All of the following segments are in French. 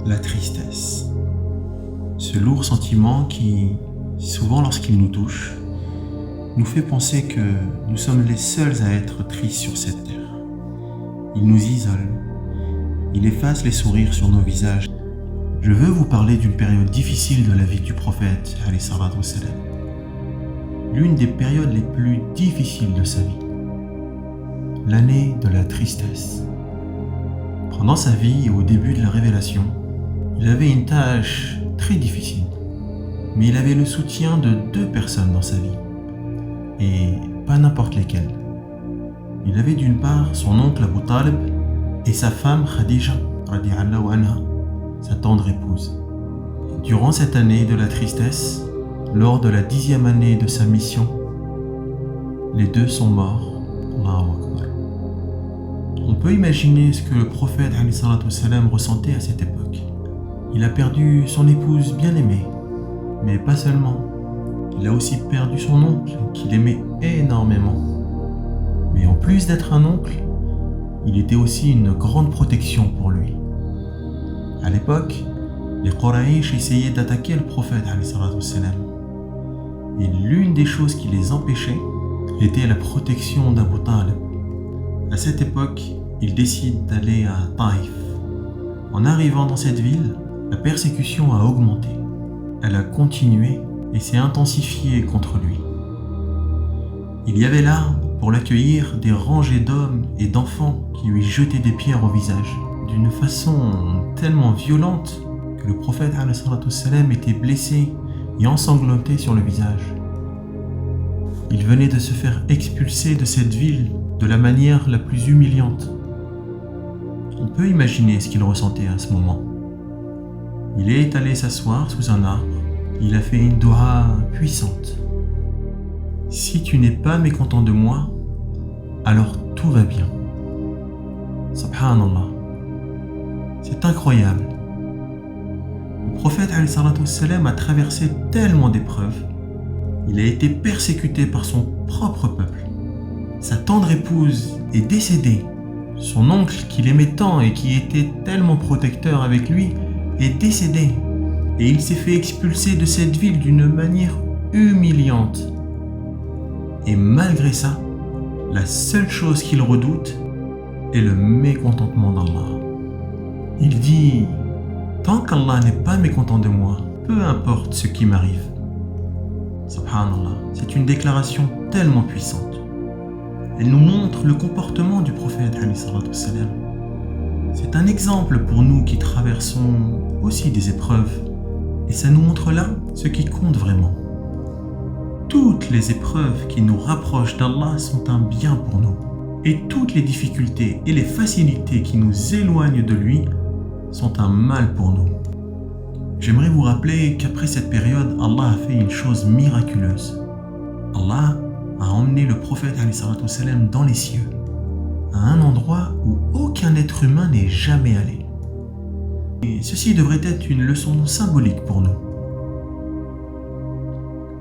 La tristesse. Ce lourd sentiment qui, souvent lorsqu'il nous touche, nous fait penser que nous sommes les seuls à être tristes sur cette terre. Il nous isole. Il efface les sourires sur nos visages. Je veux vous parler d'une période difficile de la vie du prophète, alayhi salatu wassalam. L'une des périodes les plus difficiles de sa vie. L'année de la tristesse. Pendant sa vie et au début de la révélation, il avait une tâche très difficile. Mais il avait le soutien de 2 personnes dans sa vie. Et pas n'importe lesquelles. Il avait d'une part son oncle Abu Talib et sa femme Khadija, radiyallahu anha, sa tendre épouse. Durant cette année de la tristesse, lors de la 10e année de sa mission, les 2 sont morts. Allahu Akbar. On peut imaginer ce que le prophète alayhi salatu wassalam ressentait à cette époque. Il a perdu son épouse bien-aimée, mais pas seulement. Il a aussi perdu son oncle, qu'il aimait énormément. Mais en plus d'être un oncle, il était aussi une grande protection pour lui. À l'époque, les Quraysh essayaient d'attaquer le prophète alayhi salatu wassalam. Et l'une des choses qui les empêchait était la protection d'Abu Talib. À cette époque, il décide d'aller à Taïf. En arrivant dans cette ville, la persécution a augmenté. Elle a continué et s'est intensifiée contre lui. Il y avait là, pour l'accueillir, des rangées d'hommes et d'enfants qui lui jetaient des pierres au visage, d'une façon tellement violente que le prophète alayhi salatu wassalam était blessé et ensanglanté sur le visage. Il venait de se faire expulser de cette ville de la manière la plus humiliante. On peut imaginer ce qu'il ressentait à ce moment. Il est allé s'asseoir sous un arbre. Il a fait une doua puissante. Si tu n'es pas mécontent de moi, alors tout va bien. Subhanallah. C'est incroyable. Le prophète alayhi salatu wassalam a traversé tellement d'épreuves. Il a été persécuté par son propre peuple. Sa tendre épouse est décédée. Son oncle qu'il aimait tant et qui était tellement protecteur avec lui est décédé. Et il s'est fait expulser de cette ville d'une manière humiliante. Et malgré ça, la seule chose qu'il redoute est le mécontentement d'Allah. Il dit « Tant qu'Allah n'est pas mécontent de moi, peu importe ce qui m'arrive. » Subhanallah, c'est une déclaration tellement puissante. Elle nous montre le comportement du prophète alayhi salatu wassalam. C'est un exemple pour nous qui traversons aussi des épreuves. Et ça nous montre là ce qui compte vraiment. Toutes les épreuves qui nous rapprochent d'Allah sont un bien pour nous. Et toutes les difficultés et les facilités qui nous éloignent de lui sont un mal pour nous. J'aimerais vous rappeler qu'après cette période, Allah a fait une chose miraculeuse. Allah a emmené le prophète alayhi salatu wassalam dans les cieux, à un endroit où aucun être humain n'est jamais allé. Et ceci devrait être une leçon symbolique pour nous.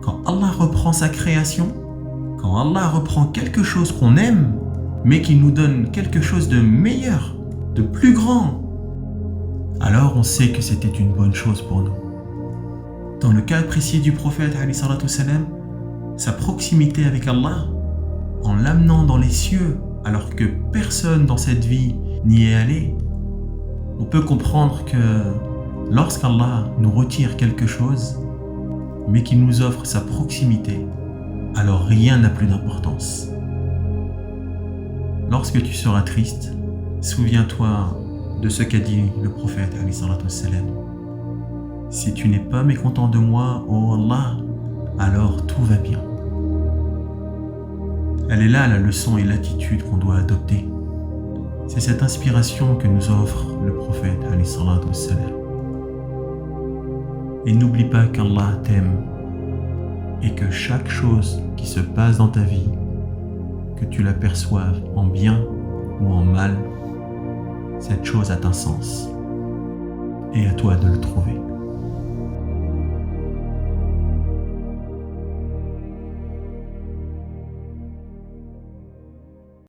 Quand Allah reprend sa création, quand Allah reprend quelque chose qu'on aime, mais qu'il nous donne quelque chose de meilleur, de plus grand, alors on sait que c'était une bonne chose pour nous. Dans le cas précis du prophète alayhi salatu wassalam, sa proximité avec Allah, en l'amenant dans les cieux alors que personne dans cette vie n'y est allé, on peut comprendre que lorsqu'Allah nous retire quelque chose, mais qu'il nous offre sa proximité, alors rien n'a plus d'importance. Lorsque tu seras triste, souviens-toi de ce qu'a dit le prophète alayhi salatu wassalam. Si tu n'es pas mécontent de moi, ô Allah, alors tout va bien. Elle est là la leçon et l'attitude qu'on doit adopter. C'est cette inspiration que nous offre le prophète alayhi salatu wassalam. Et n'oublie pas qu'Allah t'aime et que chaque chose qui se passe dans ta vie, que tu l'aperçoives en bien ou en mal, cette chose a un sens. Et à toi de le trouver.